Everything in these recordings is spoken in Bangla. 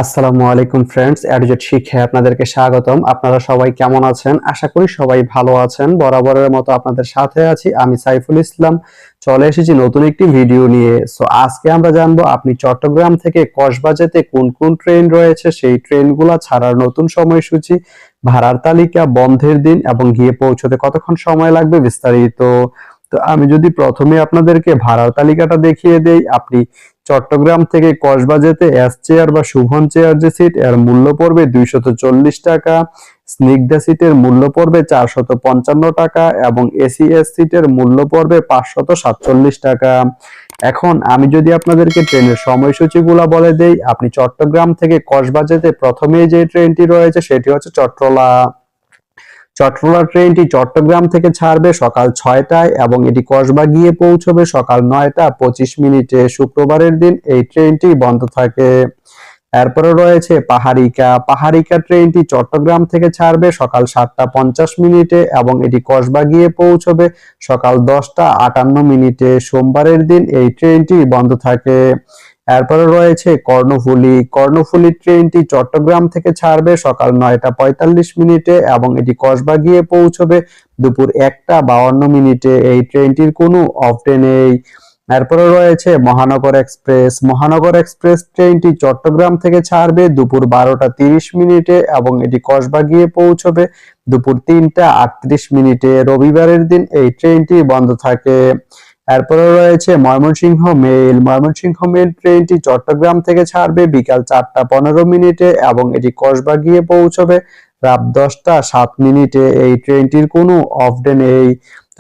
আসসালামু আলাইকুম ফ্রেন্ডস, এডুজেট শিক্ষায় আপনাদেরকে স্বাগতম। আপনারা সবাই কেমন আছেন? আশা করি সবাই ভালো আছেন। বরাবরের মতো আপনাদের সাথে আছি আমি সাইফুল ইসলাম। চলে এসেছি নতুন একটি ভিডিও নিয়ে। আজকে আমরা জানবো আপনি চট্টগ্রাম থেকে কসবা যেতে কোন কোন ট্রেন রয়েছে, সেই ট্রেনগুলো ছাড়ার নতুন সময়সূচি, ভাড়ার তালিকা, বন্ধের দিন এবং গিয়ে পৌঁছতে কতক্ষণ সময় লাগবে বিস্তারিত। তো আমি যদি প্রথমে আপনাদেরকে ভাড়ার তালিকাটা দেখিয়ে দেই, আপনি চট্টগ্রাম থেকে কসবা যেতে এস চেয়ার বা শুভন চেয়ার যে সিট, এর মূল্য পড়বে 240 টাকা। স্নিগ্ধা সিটের মূল্য পড়বে 455 টাকা এবং এসি সিটের মূল্য পড়বে 547 টাকা। এখন আমি যদি আপনাদেরকে ট্রেনের সময়সূচিগুলো বলে দেই, আপনি চট্টগ্রাম থেকে কসবা যেতে প্রথমেই যে ট্রেনটি রয়েছে সেটি হচ্ছে চট্টলা। চট্টলা ট্রেনটি চট্টগ্রাম থেকে ছাড়বে সকাল 6টায় এবং এটি কসবা গিয়ে পৌঁছবে সকাল 9টা 25 মিনিটে। শুক্রবারের দিন এই ট্রেনটি বন্ধ থাকে। এরপরে রয়েছে পাহাড়িকা ট্রেনটি চট্টগ্রাম থেকে ছাড়বে সকাল 7টা 50 মিনিটে এবং এটি কসবা গিয়ে পৌঁছবে সকাল 10টা 58 মিনিটে। সোমবারের দিন এই ট্রেনটি বন্ধ থাকে। এরপরে রয়েছে কর্ণফুলী ট্রেনটি চট্টগ্রাম থেকে ছাড়বে সকাল 9টা 45 মিনিটে এবং এটি কসবা গিয়ে পৌঁছবে দুপুর 1টা 52 মিনিটে। এই ট্রেনটির কোনো অফ ডে নেই। এরপরে রয়েছে মহানগর এক্সপ্রেস ট্রেনটি চট্টগ্রাম থেকে ছাড়বে দুপুর 12টা 30 মিনিটে এবং এটি কসবা গিয়ে পৌঁছবে দুপুর 3টা 38 মিনিটে। রবিবারের দিন এই ট্রেনটি বন্ধ থাকে। এরপরে রয়েছে ময়মনসিংহ মেল ট্রেনটি চট্টগ্রাম থেকে ছাড়বে বিকাল 4টা 15 মিনিটে এবং এটি কসবা গিয়ে পৌঁছবে রাত 10টা 7 মিনিটে। এই ট্রেনটির কোনো অফ ডে নেই।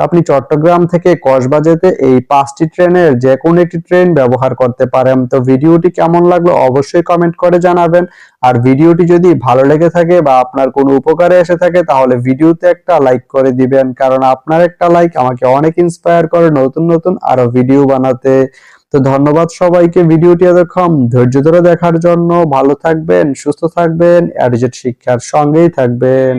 আপনি চট্টগ্রাম থেকে কসবা যেতে এই 5টি ট্রেনের যে কোনো একটি ট্রেন ব্যবহার করতে পারেন। তো ভিডিওটি কেমন লাগলো অবশ্যই কমেন্ট করে জানাবেন। আর ভিডিওটি যদি ভালো লেগে থাকে বা আপনার কোনো উপকারে এসে থাকে তাহলে ভিডিওতে একটা লাইক করে দিবেন, কারণ আপনার একটা লাইক আমাকে অনেক ইন্সপায়ার করে নতুন নতুন আরো ভিডিও বানাতে। তো ধন্যবাদ সবাইকে ভিডিওটি এতক্ষণ ধৈর্য ধরে দেখার জন্য। ভালো থাকবেন, সুস্থ থাকবেন, এডুজেট শিক্ষার সঙ্গেই থাকবেন।